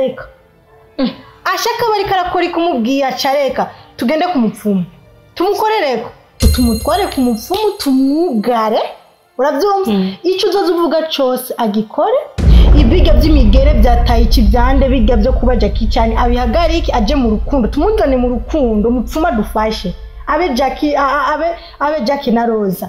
acareka ashaka bari karakora kumubwiye acareka tugende ku mupfumu tumukorereko tumutware ku mupfumu tumugare urabyumva icyo uzoza uvuga cyose agikore ibiga by'imigere byataye ikibyande biga byo kuba Jackie cyane abihagarike aje mu rukundo tumuzane mu rukundo umupfuma dufashe abe Jackie na Roza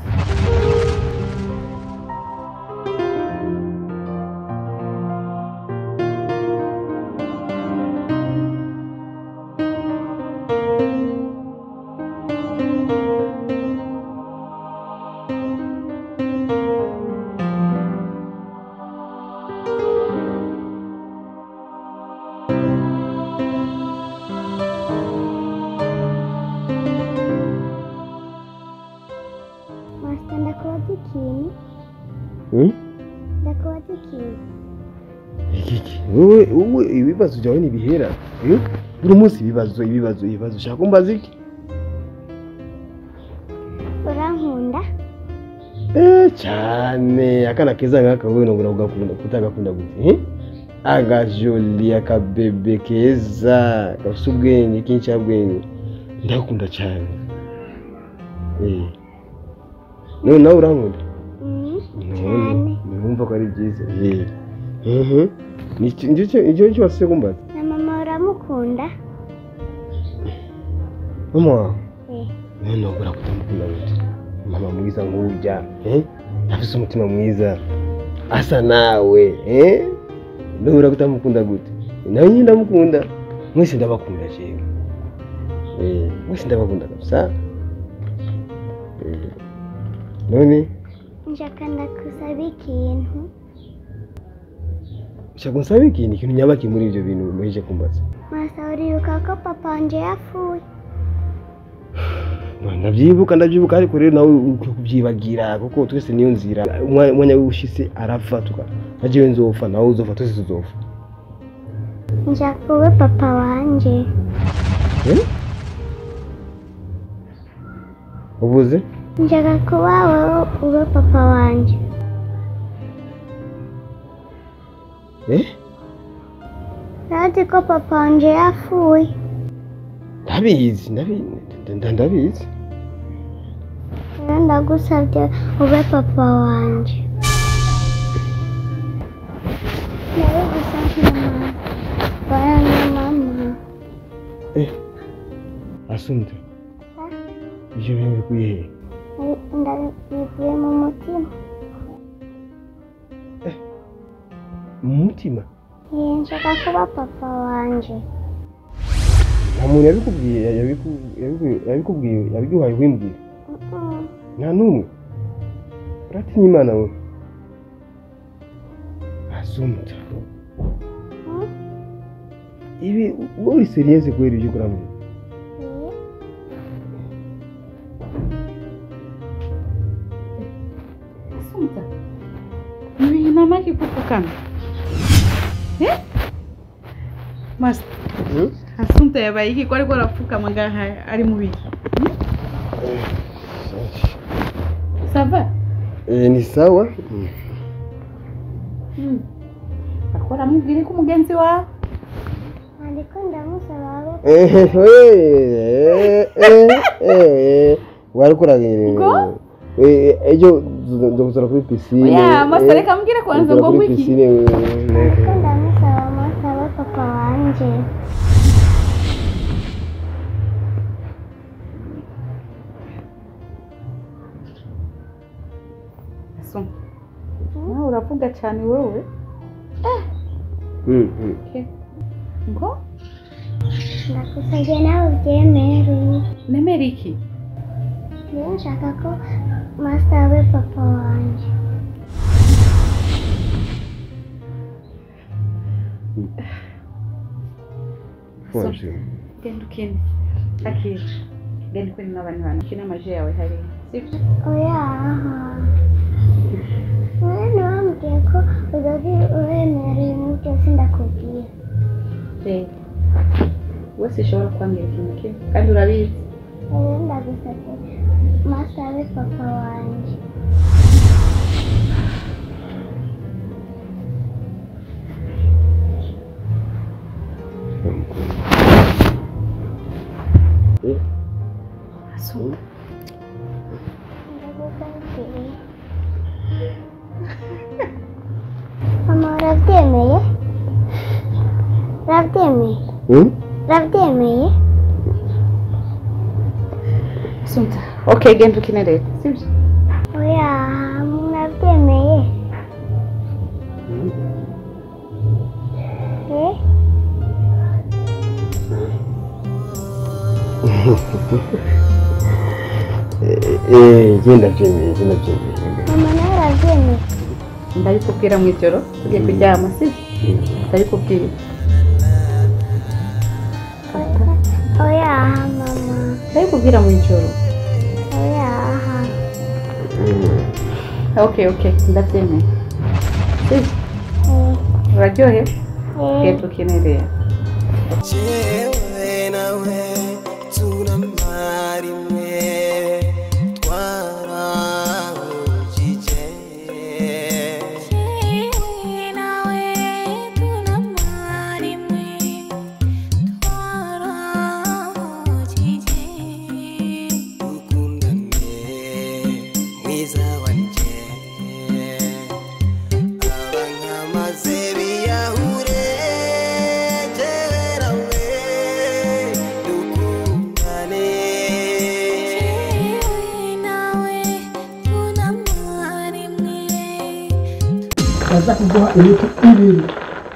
ibibazo byawe ntibihera buri munsi ibibazo ushaka kumbaza iki urankunda cyane akana keza nk'aka wowe nubura kutagakunda gute agajoli akabebe keza gafite ubwenge k'incabwenge ndakunda cyane none nawe urankunda numva ko ari byiza nicyo cyose kumbaza na mama uramukunda mama none ubura kutamukunda gute mama mwiza nk'urya afite umutima mwiza asa nawe nubura kutamukunda gute nawe nyine ndamukunda mwese ndabakunda jewe mwese ndabakunda kabisa none nshaka ndakusaba ikintu ushaka unsaba ikintu nyabaki muri ibyo bintu muheje kumbaza masa uribuka ko papa wanje yapfuye ndabyibuka ariko rero nawe ukubyibagira kuko twese niyo nzira umwanya w'ushise arapfa najewe nzopfa nawe uzopfa twese tuzopfa nshaka ube papa wanje uvuze nshaka kuba wowe ube papa wanje Urazi ko papa wanje yapfuye ndabizi rero ndagusabye ube papa wanje ndabigusabye mama Asumta ibyo bintu bikuye he ndabivuye mu mutima mu mutima nshaka kuba papa wanje nta muntu yabiguhaye wimbwira nta n'umwe uratinya Imana we Asumta ibi uri serious kweli ibyo ukora mbere Asumta ni mama kipukana Master Asumta yabaye iki ko ariko arapfukama ngaha ari mu biki Sava ni sawa akora mubwire ko mugenzi wawe ariko ndamusaba warikoraga ejo nzokuzora kuri piscine ya Master reka mbwire kwanza ngo wiki ariko ndamusaba masaba papa wanje uravuga cyane wowe ngo ndakusabye nawe ubyemere nemere iki rero nshaka ko Master abe papa wanje genda ukine akira genda ukine n'abandi bantu ukine amaji yawe hari sibyo oya Nani wambwiye ko uzazi uremereye ibintu byose ndakubwira wese ishobora kwambwira ikintu kimwe kandi urabizi rero ndagusabye Master abe papa wanje Asumta. Mama urabyemeye? Urabyemeye? Urabyemeye? Asumta. Okay, genda ukine rero. Sibyo? Oya, murabyemeye? Genda byemeye. Mama nawe urabyemeye? Ndabikubwira mu ijoro tugiye kuryama sibyo? Ndabikubwira. Oya, mama. Ndabikubwira mu ijoro. Oya. Okay, ndabyemeye. Sibyo? Uraryohe? Genda ukine rero. Jewe nawe tunamara imwe twarahujije. Jewe nawe tunamara imwe twarahujije. Dukundane mwiza wanje abanyamaze biyahure. Jewe nawe dukundane. Jewe nawe tunamara imwe. baza kuguha imiti ibiri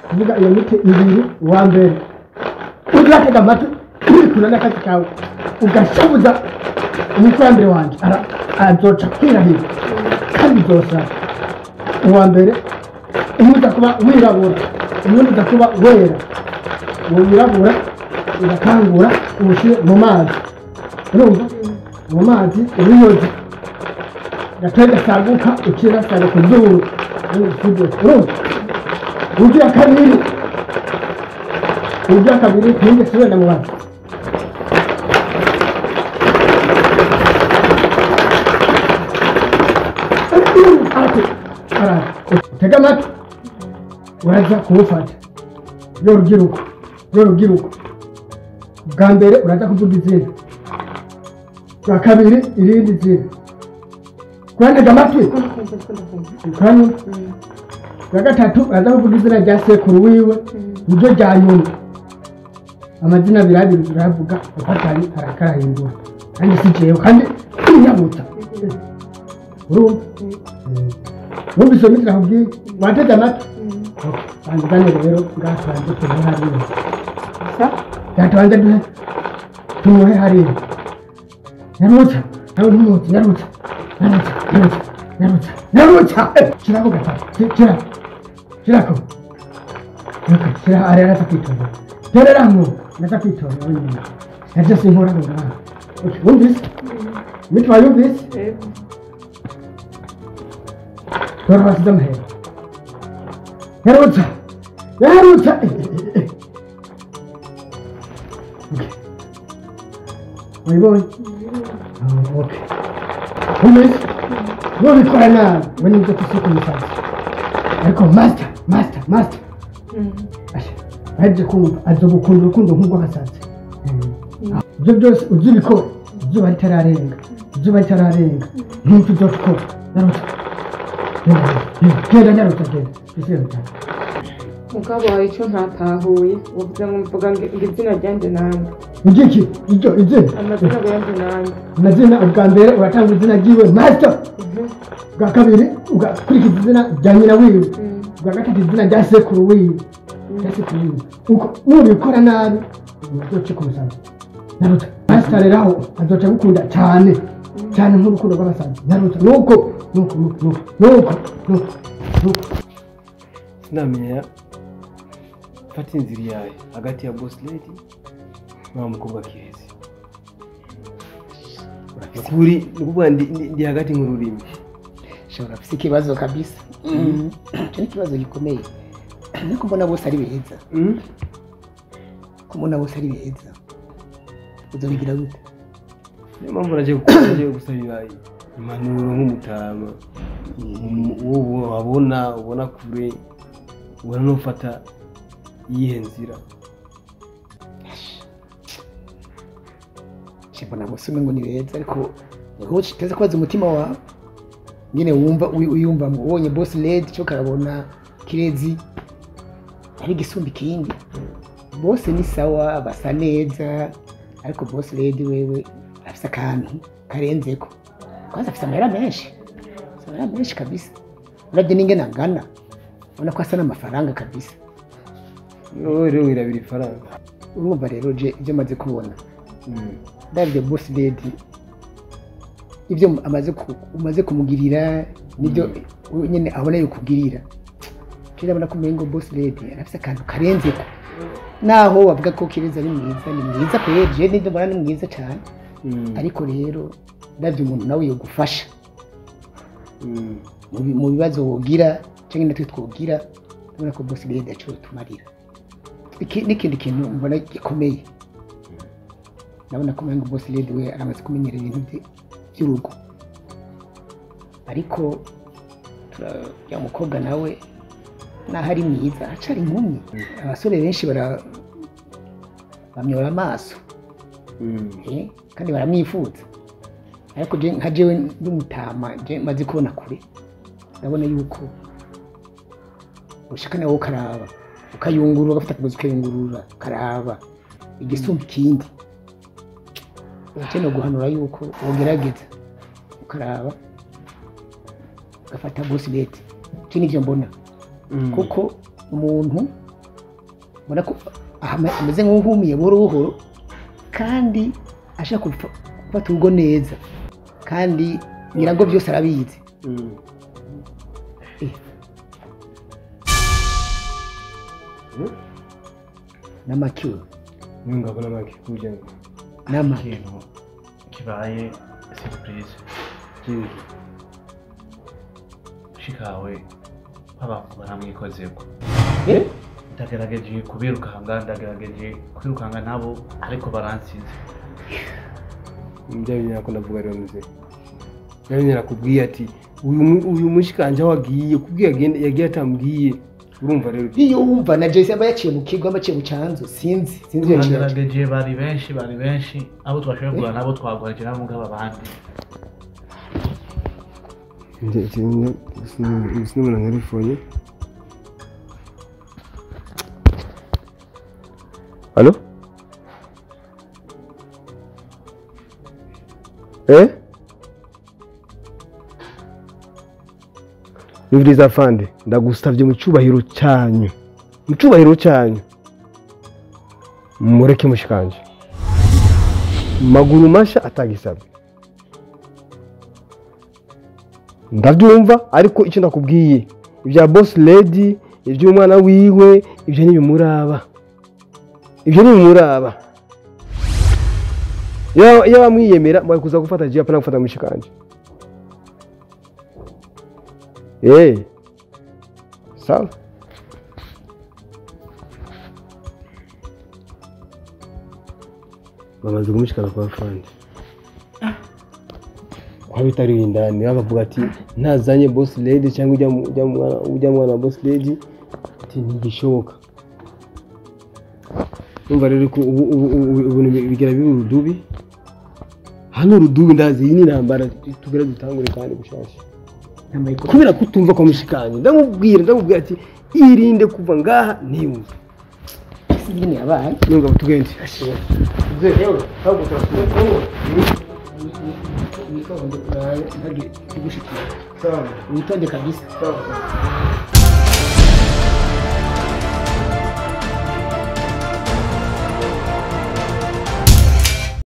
kuvuga iyo miti ibiri uwa mbere uratega amatwi urikuna n'akazi kawe ugashabuza umukurambere wanjye azoca kwirahira kandi uzosa uwa mbere umwe uza kuba wirabura uwundi uza kuba wera uwo wirabura ugatangura uwushyire mu mazi urumva mu mazi ubiyoze gatoya gasaguka ukirasaga ku zuru ugira kabiri ntinde subira mu bantu tega amatwi uraza kuwufata rurubyiruko bwa mbere uraza kuvuga izina bwa kabiri irindi zina kurantega amatwi kane bwa gatatu uraza kuvuga izina rya sekuru wiwe niryo rya nyuma amazina abiri abiri turavuga ufatari arakarahindura kandi si jewe kandi inyabutsa urumva wumvise iyo miti nakubwiye wateze amatwi banzane rero ngaha tubanze tumuhe hariya tubanze tumuhe hariya nyarutsa nawe ntumutse nyarutsa kirako gatatu kirako kira ari araza kwitonda tereramo naza kwitonda wenyine nabyo sinkora ngo ngaha wumvise imiti wayumvise tora basize amahera yarutsa wayibonye wumvise nubikora nabi we nibyo tusuka umusazi ariko master aje kumva azogukunda urukundo nk'urw'abasazi ibyo byose uzibikora izuba ritararenga ntacyo uzokora yarutsa genda nyarutsa mugabo hari icyo ntatahuye uvuze ngo mvuga ngo izina ryanjye nanjye igiki iryo izina amazina yanjye nanjye amazina ubwa mbere uratanga izina ryiwe master ubwa kabiri ugakurikiza izina rya nyina wiwe ubwa gatatu izina rya sekuru wiwe uko nubikora nabi uzoce ku musazi nyarutsa master rero aho azoca gukunda cyane nk'urukundo rw'abasazi nyarutsa nuko sinamenya fata inzira yawe hagati ya boss lady n'uwo mukobwa Kirezi. Ukuri ni ukuvuga ndi hagati nk'ururimi. Shobora afite ikibazo kabisa. Icyo ni ikibazo gikomeye. Niko mbona bose ari beza. Kumona bose ari beza. Uzobigira gute? Niyo mpamvu naje gusaba impanuro nk'umutama. Uwo ubona kure ubona nufata iyihe nzira mbona bose ngo ni beza ariko niho kiteze kwaza umutima wawe nyine wumva uyumva ubonye boss lady cyo karabona kirezi ari gisumbi kindi bose ni sawa basa neza ariko boss lady wewe afisa akantu karenzeko kwanza afisa amahera menshi kabisa urabye n'ingene angana ubona ko asa n'amafaranga kabisa wowe rero wirabira ifaranga urumva rero je ibyo maze kubona ndabye boss lady ibyo umaze kumugirira nibyo nyine abona yokugirira kirabona ko mengo boss lady afise akantu karenzeko naho bavuga ko kireza ari mwiza kweje nibyo mbona ni mwiza cyane ariko rero ndabye umuntu nawe yogufasha mu bibazo wogira cyangwa natwe twogira ubona ko boss lady aco tumarira n'ikindi kintu mbona gikomeye ndabona ko mengo boss lady we aramaze kumenyera ibintu by'urugo ariko ya mukobwa nawe naho ari mwiza acari inkumi abasore benshi bamyora amaso kandi baramwifuza ariko nka jewe ndumutama maze kubona kure ndabona yuko ushaka nawe ukaraba ukayungurura ugafata akagozi ukayungurura ukaraba igisumba ikindi ukeneye guhanura yuko wogerageza ukaraba ugafata boss lady cyo nivyo mbona kuko umuntu mbona ko ameze nk'uhumiye buhoro kandi ashaka gufata urugo neza kandi nyirago byose arabizi n'amakiwe ngabo n'amaki kujya n'amakintu kibaye surprise shikawe abantu baramwikozeko ndagerageje kwirukanga nabo ariko baransize njye nyako ndavuga rero nze njye nakubwiye ati uyu mushikanje wagiye kubwiye yagiye atambwiye urumva rero iyo wumva na Jesse aba yaciye mu kigo abaciye mu canzo sinzi ndagerageje bari benshi abo twashoboye kugura nabo twagwarije nabo ngaba abandi sinumva nkarifonye Allô? Yuviriza afande ndagusavye mu cyubahiro cyanyu mureke mushikanje maguru masha atagisabye ndabyumva ariko icyo ndakubwiye ibya boss lady iby'umwana wiwe ibyo ntibimuraba iyo bamwiyemera mwari kuza gufata jiya pana gufata mushikanje sawa bamaze kumushikana kwa fandi kwa bitari indani bakavuga ati ntazanye boss lady cyangwa ujya mwana boss lady ati ntigishoboka umva rero ko ubu bigera bibi urudubi hano urudubi ndazi iyi ni intambara tugera dutangure kandi gushasha kubera kutumva kwa mushikanye ndamubwira ati irinde kuva ngaha niyumva sigini yabaye nunga tugende rero ahubwo turakuye ni ko ndo kugushikiye sawa nitonde kabisa sawa